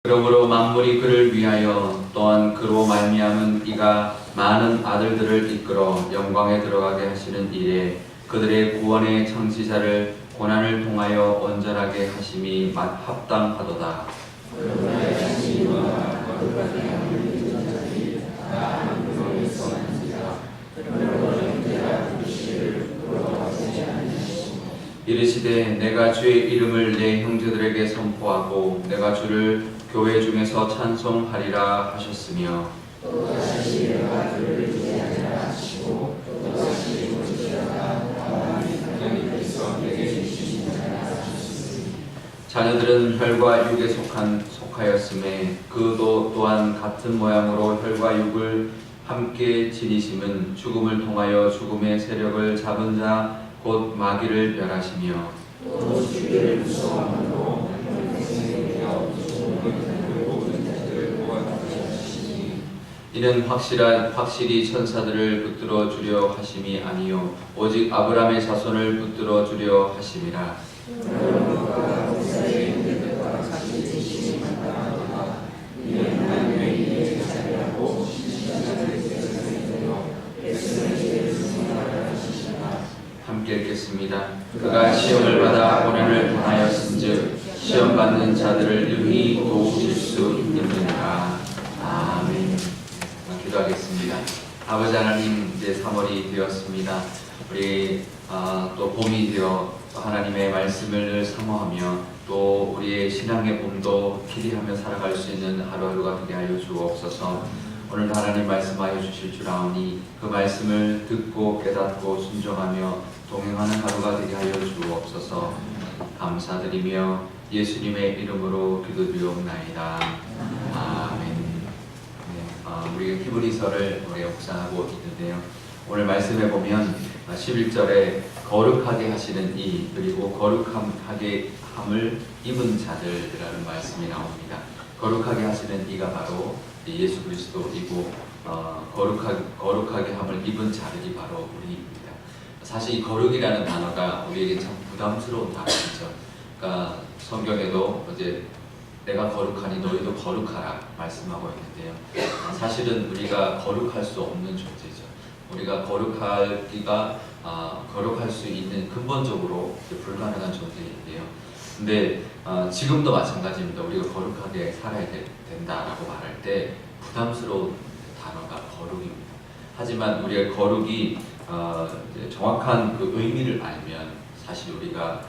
그러므로 만물이 그를 위하여 또한 그로 말미암은 이가 많은 아들들을 이끌어 영광에 들어가게 하시는 일에 그들의 구원의 창시자를 고난을 통하여 온전하게 하심이 합당하도다. 이르시되 내가 주의 이름을 내 형제들에게 선포하고 내가 주를 교회 중에서 찬송하리라 하셨으며 자녀들은 혈과 육에 속하였음에 그도 또한 같은 모양으로 혈과 육을 함께 지니심은 죽음을 통하여 죽음의 세력을 잡은 자 곧 마귀를 멸하시며 이는 확실히 천사들을 붙들어 주려 하심이 아니요 오직 아브라함의 자손을 붙들어 주려 하심이라. 함께 읽겠습니다. 그가 시험을 받아 고난을 당하였은즉 시험 받는 자들을 능히 도우실 수 있느니라. 아멘. 기도하겠습니다. 아버지 하나님, 이제 3월이 되었습니다. 우리 또 봄이 되어 하나님의 말씀을 늘 사모하며 또 우리의 신앙의 봄도 기대하며 살아갈 수 있는 하루하루가 되게 하여 주옵소서. 오늘 하나님 말씀하여 주실 줄 아오니 그 말씀을 듣고 깨닫고 순종하며 동행하는 하루가 되게 하여 주옵소서. 감사드리며 예수님의 이름으로 기도드리옵나이다. 아멘. 네, 우리 히브리서를 우리 묵상하고 있는데요. 오늘 말씀에 보면 11절에 거룩하게 하시는 이 그리고 거룩하게 함을 입은 자들이라는 말씀이 나옵니다. 거룩하게 하시는 이가 바로 예수 그리스도이고 거룩하게 함을 입은 자들이 바로 우리입니다. 사실 이 거룩이라는 단어가 우리에게 참 부담스러운 단어죠. 그러니까 성경에도 이제 내가 거룩하니 너희도 거룩하라 말씀하고 있는데요. 사실은 우리가 거룩할 수 없는 존재죠. 우리가 거룩할 수 있는 근본적으로 불가능한 존재인데요. 근데 지금도 마찬가지입니다. 우리가 거룩하게 살아야 된다라고 말할 때 부담스러운 단어가 거룩입니다. 하지만 우리의 거룩이 정확한 그 의미를 알면 사실 우리가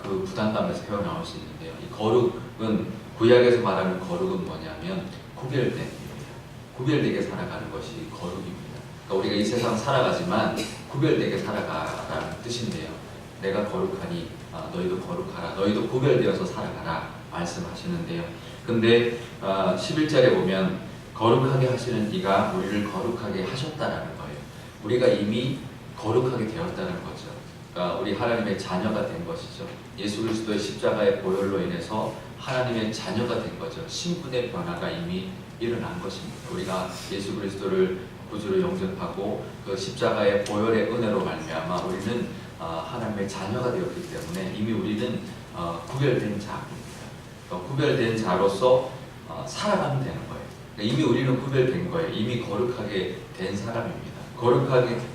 그 부담감에서 헤어나올 수 있는데요. 이 거룩은 구약에서 말하는 거룩은 뭐냐면 구별되게 살아가는 것이 거룩입니다. 그러니까 우리가 이 세상 살아가지만 구별되게 살아가라는 뜻인데요. 내가 거룩하니 너희도 거룩하라. 너희도 구별되어서 살아가라 말씀하시는데요. 근데 11절에 보면 거룩하게 하시는 이가 우리를 거룩하게 하셨다라는 거예요. 우리가 이미 거룩하게 되었다는 거죠. 그러니까 우리 하나님의 자녀가 된 것이죠. 예수 그리스도의 십자가의 보혈로 인해서 하나님의 자녀가 된 거죠. 신분의 변화가 이미 일어난 것입니다. 우리가 예수 그리스도를 구주로 영접하고 그 십자가의 보혈의 은혜로 말미암아 우리는 하나님의 자녀가 되었기 때문에 이미 우리는 구별된 자입니다. 구별된 자로서 살아가면 되는 거예요. 그러니까 이미 우리는 구별된 거예요. 이미 거룩하게 된 사람입니다.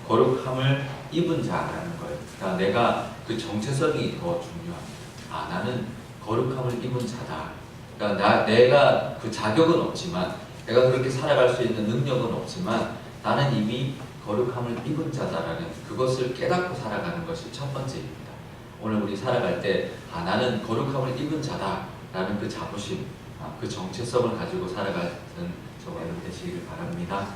거룩함을 입은 자라는 거예요. 그러니까 내가 그 정체성이 더 중요합니다. 나는 거룩함을 입은 자다. 그러니까 내가 그 자격은 없지만 내가 그렇게 살아갈 수 있는 능력은 없지만 나는 이미 거룩함을 입은 자다라는 그것을 깨닫고 살아가는 것이 첫 번째입니다. 오늘 우리 살아갈 때 나는 거룩함을 입은 자다라는 그 자부심, 그 정체성을 가지고 살아가는 저와 여러분 되시기를 바랍니다.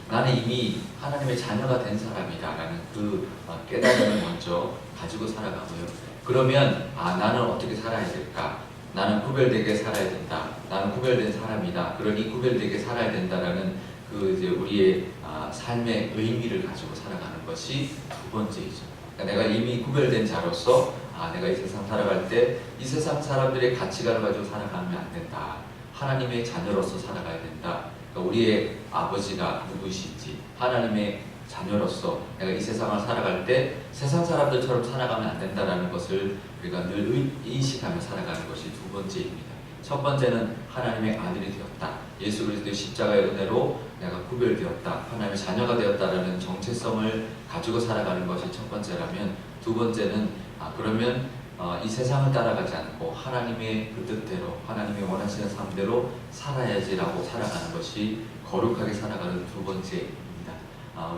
나는 이미 하나님의 자녀가 된 사람이다라는 그 깨달음을 먼저 가지고 살아가고요. 그러면 나는 어떻게 살아야 될까? 나는 구별되게 살아야 된다. 나는 구별된 사람이다. 그러니 구별되게 살아야 된다라는 그 이제 우리의 삶의 의미를 가지고 살아가는 것이 두 번째이죠. 그러니까 내가 이미 구별된 자로서 내가 이 세상 살아갈 때 이 세상 사람들의 가치관을 가지고 살아가면 안 된다. 하나님의 자녀로서 살아가야 된다. 그러니까 우리의 아버지가 누구이신지 하나님의 자녀로서 내가 이 세상을 살아갈 때 세상 사람들처럼 살아가면 안 된다라는 것을 우리가 늘 인식하며 살아가는 것이 두 번째입니다. 첫 번째는 하나님의 아들이 되었다. 예수 그리스도의 십자가의 은혜로 내가 구별되었다. 하나님의 자녀가 되었다라는 정체성을 가지고 살아가는 것이 첫 번째라면, 두 번째는 그러면 이 세상을 따라가지 않고 하나님의 그 뜻대로, 하나님의 원하시는 삶대로 살아야지라고 살아가는 것이 거룩하게 살아가는 두 번째입니다.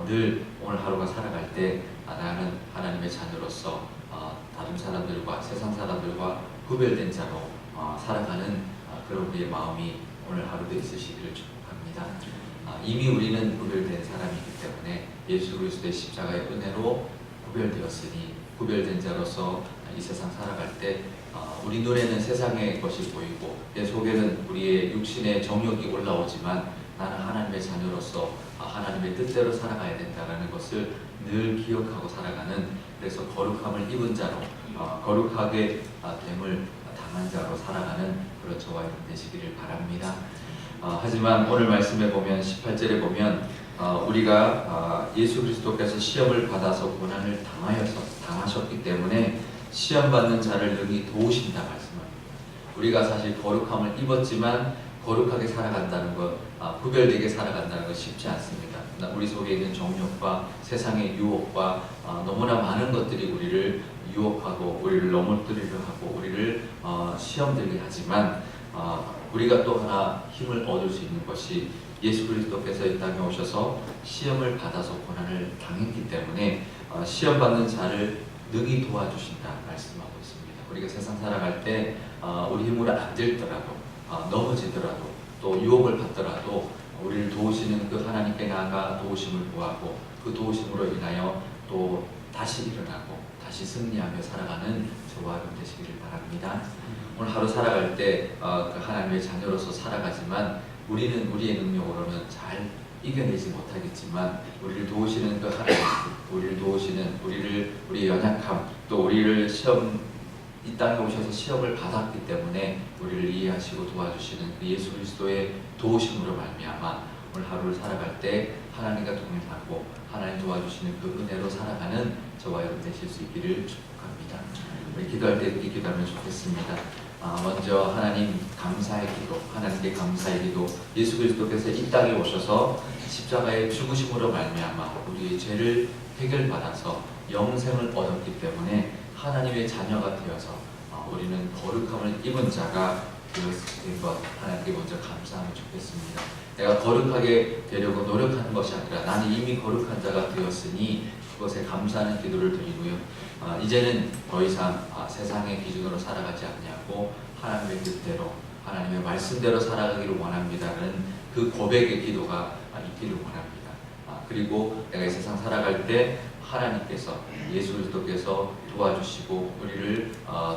늘 오늘 하루가 살아갈 때 나는 하나님의 자녀로서 다른 사람들과, 세상 사람들과 구별된 자로 살아가는 그런 우리의 마음이 오늘 하루도 있으시기를 축복합니다. 이미 우리는 구별된 사람이기 때문에 예수 그리스도의 십자가의 은혜로 구별되었으니, 구별된 자로서 이 세상 살아갈 때 우리 눈에는 세상의 것이 보이고 내 속에는 우리의 육신의 정욕이 올라오지만 나는 하나님의 자녀로서 하나님의 뜻대로 살아가야 된다는 것을 늘 기억하고 살아가는, 그래서 거룩함을 입은 자로, 거룩하게 됨을 당한 자로 살아가는 그런 저와 여러분 되시기를 바랍니다. 하지만 오늘 말씀에 보면 18절에 보면 우리가 예수 그리스도께서 시험을 받아서 고난을 당하셨기 때문에 시험받는 자를 능히 도우신다 말씀합니다. 우리가 사실 거룩함을 입었지만 거룩하게 살아간다는 것, 구별되게 살아간다는 것 쉽지 않습니다. 우리 속에 있는 정욕과 세상의 유혹과 너무나 많은 것들이 우리를 유혹하고 우리를 넘어뜨리려 하고 우리를 시험들게 하지만 우리가 또 하나 힘을 얻을 수 있는 것이 예수 그리스도께서 이 땅에 오셔서 시험을 받아서 고난을 당했기 때문에 시험받는 자를 능히 도와주신다 말씀하고 있습니다. 우리가 세상 살아갈 때 우리 힘으로 안 들더라도, 넘어지더라도, 또 유혹을 받더라도 우리를 도우시는 그 하나님께 나아가 도우심을 구하고 그 도우심으로 인하여 또 다시 일어나고 다시 승리하며 살아가는 저와 여러분 되시기를 바랍니다. 오늘 하루 살아갈 때 그 하나님의 자녀로서 살아가지만 우리는 우리의 능력으로는 잘 이겨내지 못하겠지만 우리를 도우시는 그 하나님, 우리를 도우시는 우리의 연약함, 또 우리를 이 땅에 오셔서 시험을 받았기 때문에 우리를 이해하시고 도와주시는 그 예수 그리스도의 도우심으로 말미암아 오늘 하루를 살아갈 때 하나님과 동행하고 하나님 도와주시는 그 은혜로 살아가는 저와 여러분 되실 수 있기를 축복합니다. 우리 기도할 때 이렇게 기도하면 좋겠습니다. 먼저 하나님 감사의 기도, 하나님께 감사의 기도. 예수 그리스도께서 이 땅에 오셔서 십자가의 죽으심으로 말미암아 우리의 죄를 해결받아서 영생을 얻었기 때문에 하나님의 자녀가 되어서 우리는 거룩함을 입은 자가 되었을 것, 하나님께 먼저 감사하면 좋겠습니다. 내가 거룩하게 되려고 노력하는 것이 아니라 나는 이미 거룩한 자가 되었으니 그것에 감사하는 기도를 드리고요. 이제는 더 이상 세상의 기준으로 살아가지 않냐고 하나님의 뜻대로, 하나님의 말씀대로 살아가기를 원합니다라는 그 고백의 기도가 있기를 원합니다. 그리고 내가 이 세상 살아갈 때 하나님께서, 예수 그리스도께서 도와주시고 우리를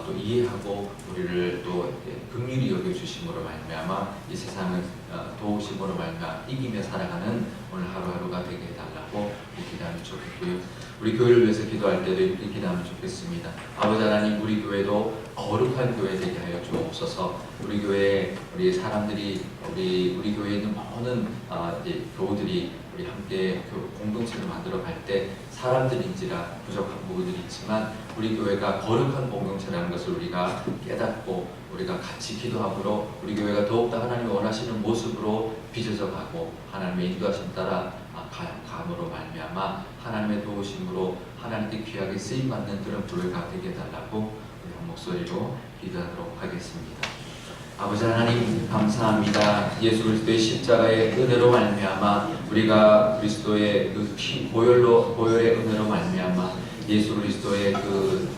또 이해하고 우리를 또 긍휼히 여겨주심으로 말미암아 이 세상을 도우심으로 말미암아 이기며 살아가는 오늘 하루하루가 되게 해달라고 기도하면 좋겠고요. 우리 교회를 위해서 기도할 때도 이렇게 기도하면 좋겠습니다. 아버지 하나님, 우리 교회도 거룩한 교회 되게 하여 주옵소서. 우리 교회, 우리 사람들이, 우리 교회에 있는 모든 이제 교우들이 우리 함께 공동체를 만들어 갈 때 사람들인지라 부족한 부분들이 있지만 우리 교회가 거룩한 공동체라는 것을 우리가 깨닫고 우리가 같이 기도함으로 우리 교회가 더욱더 하나님이 원하시는 모습으로 빚어져 가고 하나님의 인도하심 따라 감으로 말미암아 하나님의 도우심으로 하나님께 귀하게 쓰임받는 그런 교회가 되게 해달라고 우리 한 목소리로 기도하도록 하겠습니다. 아버지 하나님 감사합니다. 예수 그리스도의 십자가의 은혜로 말미암아 우리가 그리스도의 그 보혈의 은혜로 말미암아 예수 그리스도의 그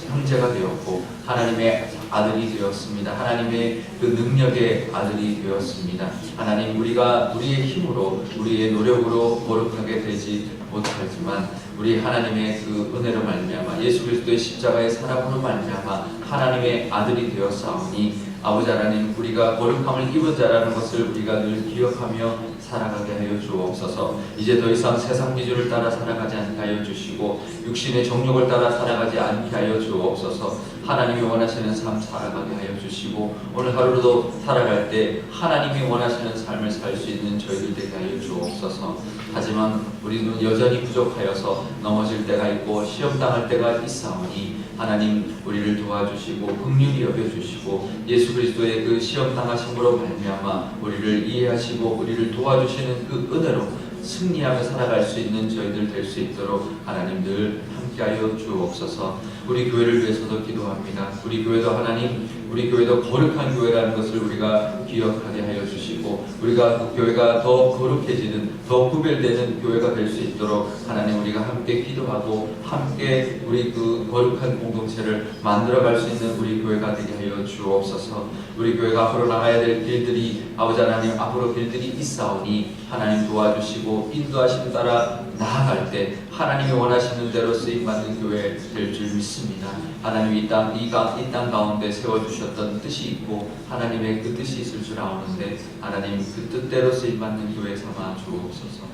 형제가 되었고 하나님의 아들이 되었습니다. 하나님의 그 능력의 아들이 되었습니다. 하나님, 우리가 우리의 힘으로 우리의 노력으로 거룩하게 되지 못하지만 우리 하나님의 그 은혜로 말미암아 예수 그리스도의 십자가의 사랑으로 말미암아 하나님의 아들이 되었사오니 아버지 하나님, 우리가 거룩함을 입은 자라는 것을 우리가 늘 기억하며 살아가게 하여 주옵소서. 이제 더 이상 세상 기준을 따라 살아가지 않게 하여 주시고 육신의 정욕을 따라 살아가지 않게 하여 주옵소서. 하나님이 원하시는 삶 살아가게 하여 주시고 오늘 하루도 살아갈 때 하나님이 원하시는 삶을 살 수 있는 저희들 되게 하여 주옵소서. 하지만 우리는 여전히 부족하여서 넘어질 때가 있고 시험당할 때가 있사오니 하나님 우리를 도와주시고 긍휼히 여겨주시고 예수 그리스도의 그 시험당하심으로 말미암아 우리를 이해하시고 우리를 도와주시는 그 은혜로 승리하며 살아갈 수 있는 저희들 될 수 있도록 하나님 늘 함께하여 주옵소서. 우리 교회를 위해서도 기도합니다. 우리 교회도 하나님, 우리 교회도 거룩한 교회라는 것을 우리가 기억하게 하여 주시고 우리가 교회가 더 거룩해지는, 더 구별되는 교회가 될 수 있도록 하나님 우리가 함께 기도하고 함께 우리 그 거룩한 공동체를 만들어갈 수 있는 우리 교회가 되게 하여 주옵소서. 우리 교회가 앞으로 나가야 될 길들이 아버지 하나님 앞으로 길들이 있사오니 하나님 도와주시고 인도하심 따라 나아갈 때 하나님이 원하시는 대로 쓰임받는 교회 될 줄 믿습니다. 하나님이 이 땅 가운데 세워주셨던 뜻이 있고 하나님의 그 뜻이 있을 줄 아오는데 하나님 그 뜻대로 쓰임받는 교회 삼아 주옵소서.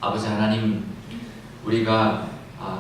아버지 하나님 우리가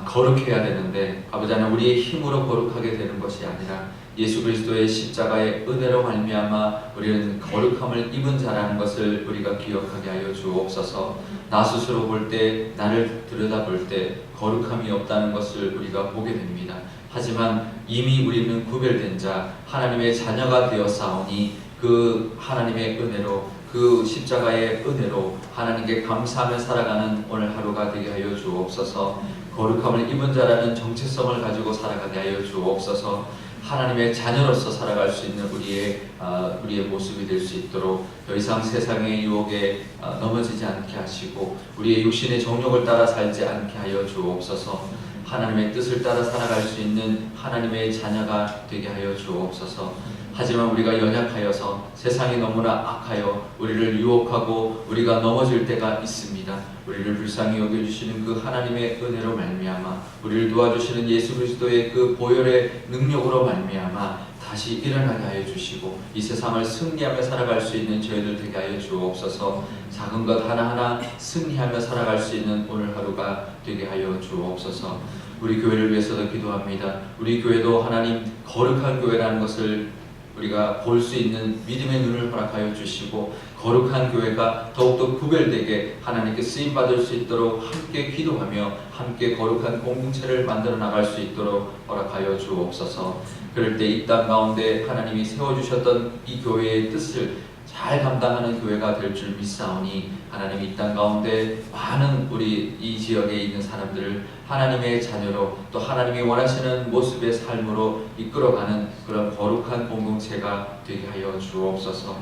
거룩해야 되는데 아버지 하나님 우리의 힘으로 거룩하게 되는 것이 아니라 예수 그리스도의 십자가의 은혜로 말미암아 우리는 거룩함을 입은 자라는 것을 우리가 기억하게 하여 주옵소서. 나 스스로 볼 때, 나를 들여다볼 때 거룩함이 없다는 것을 우리가 보게 됩니다. 하지만 이미 우리는 구별된 자, 하나님의 자녀가 되었사오니 그 하나님의 은혜로 그 십자가의 은혜로 하나님께 감사하며 살아가는 오늘 하루가 되게 하여 주옵소서. 거룩함을 입은 자라는 정체성을 가지고 살아가게 하여 주옵소서. 하나님의 자녀로서 살아갈 수 있는 우리의 모습이 될 수 있도록 더 이상 세상의 유혹에 넘어지지 않게 하시고 우리의 육신의 정욕을 따라 살지 않게 하여 주옵소서. 하나님의 뜻을 따라 살아갈 수 있는 하나님의 자녀가 되게 하여 주옵소서. 하지만 우리가 연약하여서 세상이 너무나 악하여 우리를 유혹하고 우리가 넘어질 때가 있습니다. 우리를 불쌍히 여겨주시는 그 하나님의 은혜로 말미암아 우리를 도와주시는 예수 그리스도의 그 보혈의 능력으로 말미암아 다시 일어나게 하여 주시고 이 세상을 승리하며 살아갈 수 있는 저희들 되게 하여 주옵소서. 작은 것 하나하나 승리하며 살아갈 수 있는 오늘 하루가 되게 하여 주옵소서. 우리 교회를 위해서도 기도합니다. 우리 교회도 하나님 거룩한 교회라는 것을 우리가 볼 수 있는 믿음의 눈을 허락하여 주시고 거룩한 교회가 더욱더 구별되게 하나님께 쓰임받을 수 있도록 함께 기도하며 함께 거룩한 공동체를 만들어 나갈 수 있도록 허락하여 주옵소서. 그럴 때 이 땅 가운데 하나님이 세워주셨던 이 교회의 뜻을 잘 감당하는 교회가 될 줄 믿사오니 하나님 이 땅 가운데 많은 우리 이 지역에 있는 사람들을 하나님의 자녀로 또 하나님이 원하시는 모습의 삶으로 이끌어가는 그런 거룩한 공동체가 되게 하여 주옵소서.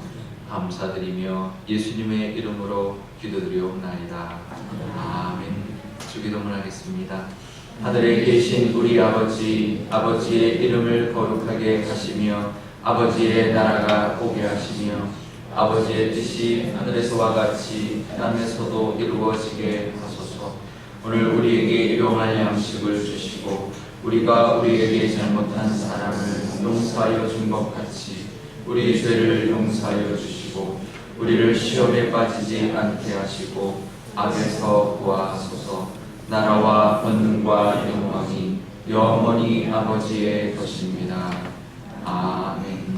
감사드리며 예수님의 이름으로 기도드리옵나이다. 아멘. 주기도문 하겠습니다. 하늘에 계신 우리 아버지, 아버지의 이름을 거룩하게 하시며 아버지의 나라가 오게 하시며 아버지의 뜻이 하늘에서와 같이 땅에서도 이루어지게 하소서. 오늘 우리에게 일용할 양식을 주시고 우리가 우리에게 잘못한 사람을 용서하여 준 것 같이 우리 죄를 용서하여 주시고 우리를 시험에 빠지지 않게 하시고 악에서 구하소서. 나라와 권능과 영광이 영원히 아버지의 것입니다. 아멘.